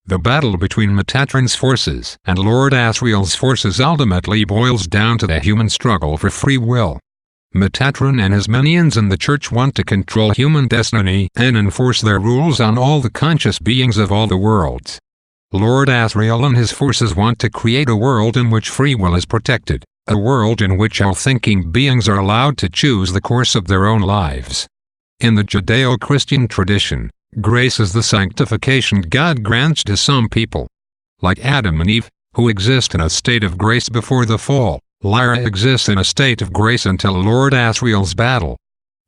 The battle between Metatron's forces and Lord Asriel's forces ultimately boils down to the human struggle for free will. Metatron and his minions in the church want to control human destiny and enforce their rules on all the conscious beings of all the worlds. Lord Asriel and his forces want to create a world in which free will is protected, a world in which all thinking beings are allowed to choose the course of their own lives. In the Judeo-Christian tradition, grace is the sanctification God grants to some people. Like Adam and Eve, who exist in a state of grace before the fall, Lyra exists in a state of grace until Lord Asriel's battle.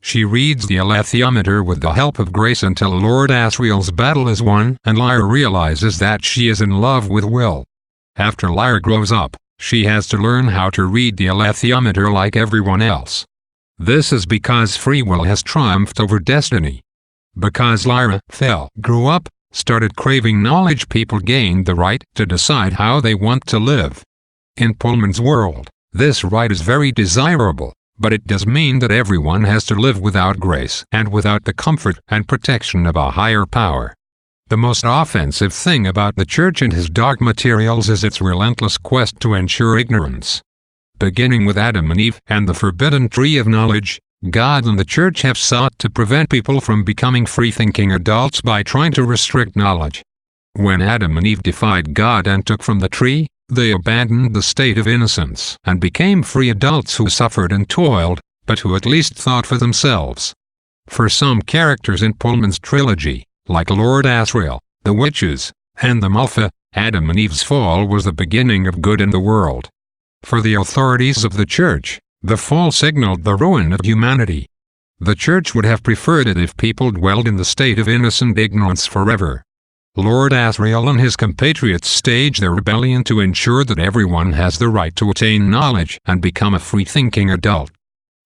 She reads the alethiometer with the help of grace until Lord Asriel's battle is won and Lyra realizes that she is in love with Will. After Lyra grows up, she has to learn how to read the alethiometer like everyone else. This is because free will has triumphed over destiny. Because Lyra grew up, started craving knowledge, people gained the right to decide how they want to live. In Pullman's world, this right is very desirable, but it does mean that everyone has to live without grace and without the comfort and protection of a higher power. The most offensive thing about the church and his dark materials is its relentless quest to ensure ignorance. Beginning with Adam and Eve and the forbidden tree of knowledge, God and the church have sought to prevent people from becoming free-thinking adults by trying to restrict knowledge. When Adam and Eve defied God and took from the tree, they abandoned the state of innocence and became free adults who suffered and toiled, but who at least thought for themselves. For some characters in Pullman's trilogy, like Lord Asriel, the witches, and the Malfa, Adam and Eve's fall was the beginning of good in the world. For the authorities of the church, the fall signaled the ruin of humanity. The church would have preferred it if people dwelled in the state of innocent ignorance forever. Lord Asriel and his compatriots staged their rebellion to ensure that everyone has the right to attain knowledge and become a free-thinking adult.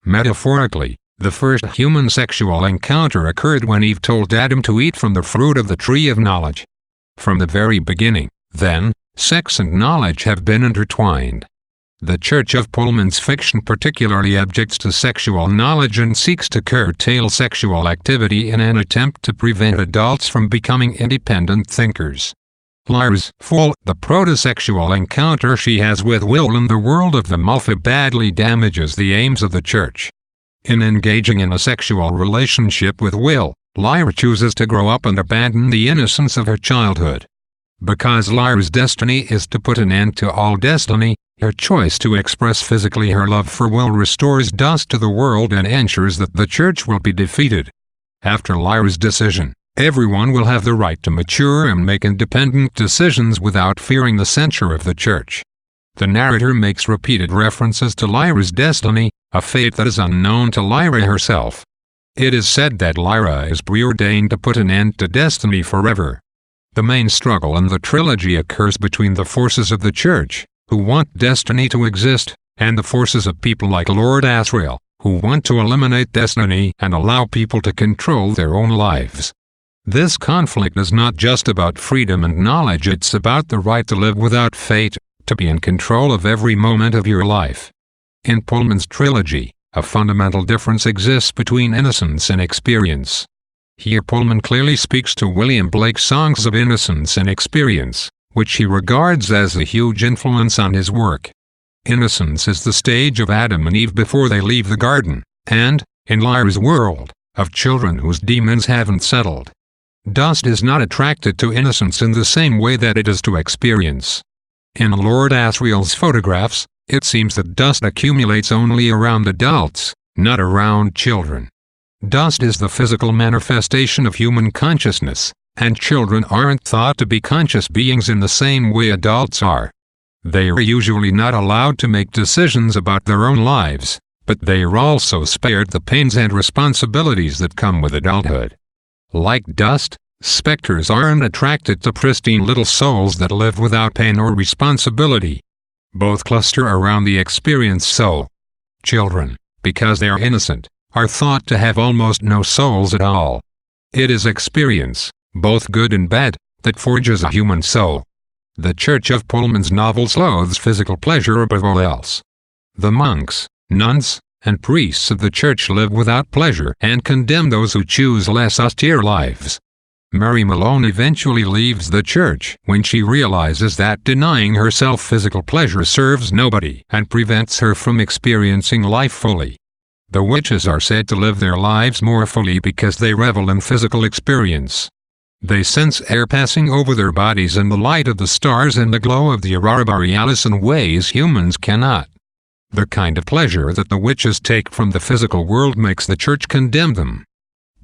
Metaphorically, the first human sexual encounter occurred when Eve told Adam to eat from the fruit of the tree of knowledge. From the very beginning, then, sex and knowledge have been intertwined. The Church of Pullman's fiction particularly objects to sexual knowledge and seeks to curtail sexual activity in an attempt to prevent adults from becoming independent thinkers. Lyra's fall, the proto-sexual encounter she has with Will in the world of the Malfa, badly damages the aims of the Church. In engaging in a sexual relationship with Will, Lyra chooses to grow up and abandon the innocence of her childhood. Because Lyra's destiny is to put an end to all destiny, her choice to express physically her love for Will restores dust to the world and ensures that the church will be defeated. After Lyra's decision, everyone will have the right to mature and make independent decisions without fearing the censure of the church. The narrator makes repeated references to Lyra's destiny, a fate that is unknown to Lyra herself. It is said that Lyra is preordained to put an end to destiny forever. The main struggle in the trilogy occurs between the forces of the church, who want destiny to exist, and the forces of people like Lord Asriel, who want to eliminate destiny and allow people to control their own lives. This conflict is not just about freedom and knowledge, it's about the right to live without fate, to be in control of every moment of your life. In Pullman's trilogy, a fundamental difference exists between innocence and experience. Here Pullman clearly speaks to William Blake's Songs of Innocence and Experience, which he regards as a huge influence on his work. Innocence is the stage of Adam and Eve before they leave the garden, and, in Lyra's world, of children whose demons haven't settled. Dust is not attracted to innocence in the same way that it is to experience. In Lord Asriel's photographs, it seems that dust accumulates only around adults, not around children. Dust is the physical manifestation of human consciousness, and children aren't thought to be conscious beings in the same way adults are. They are usually not allowed to make decisions about their own lives, but they are also spared the pains and responsibilities that come with adulthood. Like dust, specters aren't attracted to pristine little souls that live without pain or responsibility. Both cluster around the experienced soul. Children, because they are innocent, are thought to have almost no souls at all. It is experience, both good and bad, that forges a human soul. The Church of Pullman's novels loathes physical pleasure above all else. The monks, nuns, and priests of the church live without pleasure and condemn those who choose less austere lives. Mary Malone eventually leaves the church when she realizes that denying herself physical pleasure serves nobody and prevents her from experiencing life fully. The witches are said to live their lives more fully because they revel in physical experience. They sense air passing over their bodies and the light of the stars and the glow of the aurora borealis in ways humans cannot. The kind of pleasure that the witches take from the physical world makes the church condemn them.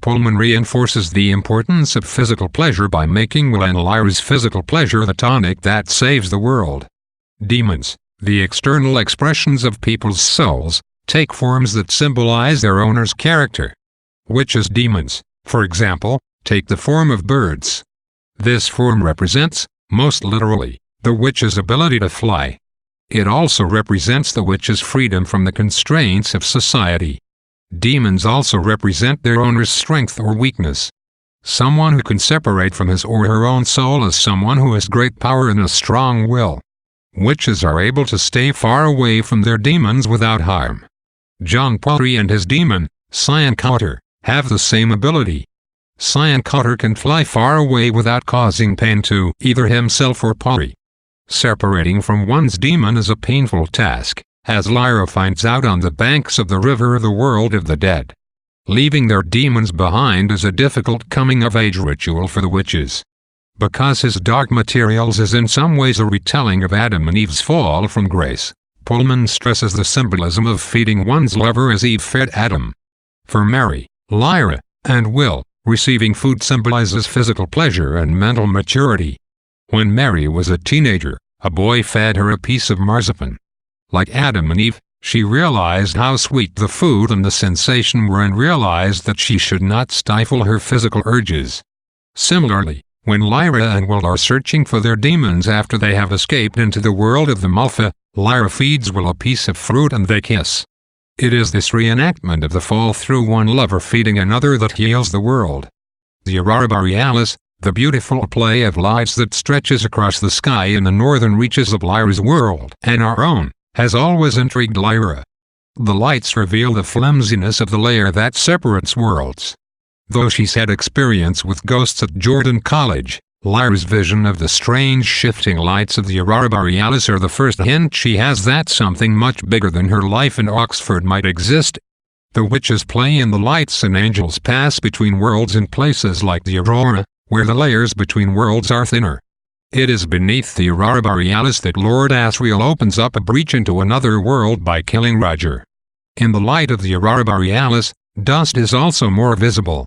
Pullman reinforces the importance of physical pleasure by making Will and Lyra's physical pleasure the tonic that saves the world. Demons, the external expressions of people's souls, take forms that symbolize their owner's character. Witches' demons, for example, take the form of birds. This form represents, most literally, the witch's ability to fly. It also represents the witch's freedom from the constraints of society. Demons also represent their owner's strength or weakness. Someone who can separate from his or her own soul is someone who has great power and a strong will. Witches are able to stay far away from their demons without harm. John Pottery and his demon, Cyancotter, have the same ability. Cyancotter can fly far away without causing pain to either himself or Pottery. Separating from one's demon is a painful task, as Lyra finds out on the banks of the river of the world of the dead. Leaving their demons behind is a difficult coming-of-age ritual for the witches. Because his dark materials is in some ways a retelling of Adam and Eve's fall from grace, Pullman stresses the symbolism of feeding one's lover as Eve fed Adam. For Mary, Lyra, and Will, receiving food symbolizes physical pleasure and mental maturity. When Mary was a teenager, a boy fed her a piece of marzipan. Like Adam and Eve, she realized how sweet the food and the sensation were and realized that she should not stifle her physical urges. Similarly, when Lyra and Will are searching for their demons after they have escaped into the world of the Malfa, Lyra feeds Will a piece of fruit and they kiss. It is this reenactment of the fall through one lover feeding another that heals the world. The aurora borealis, the beautiful play of lights that stretches across the sky in the northern reaches of Lyra's world and our own, has always intrigued Lyra. The lights reveal the flimsiness of the layer that separates worlds. Though she's had experience with ghosts at Jordan College, Lyra's vision of the strange shifting lights of the aurora borealis are the first hint she has that something much bigger than her life in Oxford might exist. The witches play in the lights and angels pass between worlds in places like the aurora, where the layers between worlds are thinner. It is beneath the aurora borealis that Lord Asriel opens up a breach into another world by killing Roger. In the light of the aurora borealis, dust is also more visible,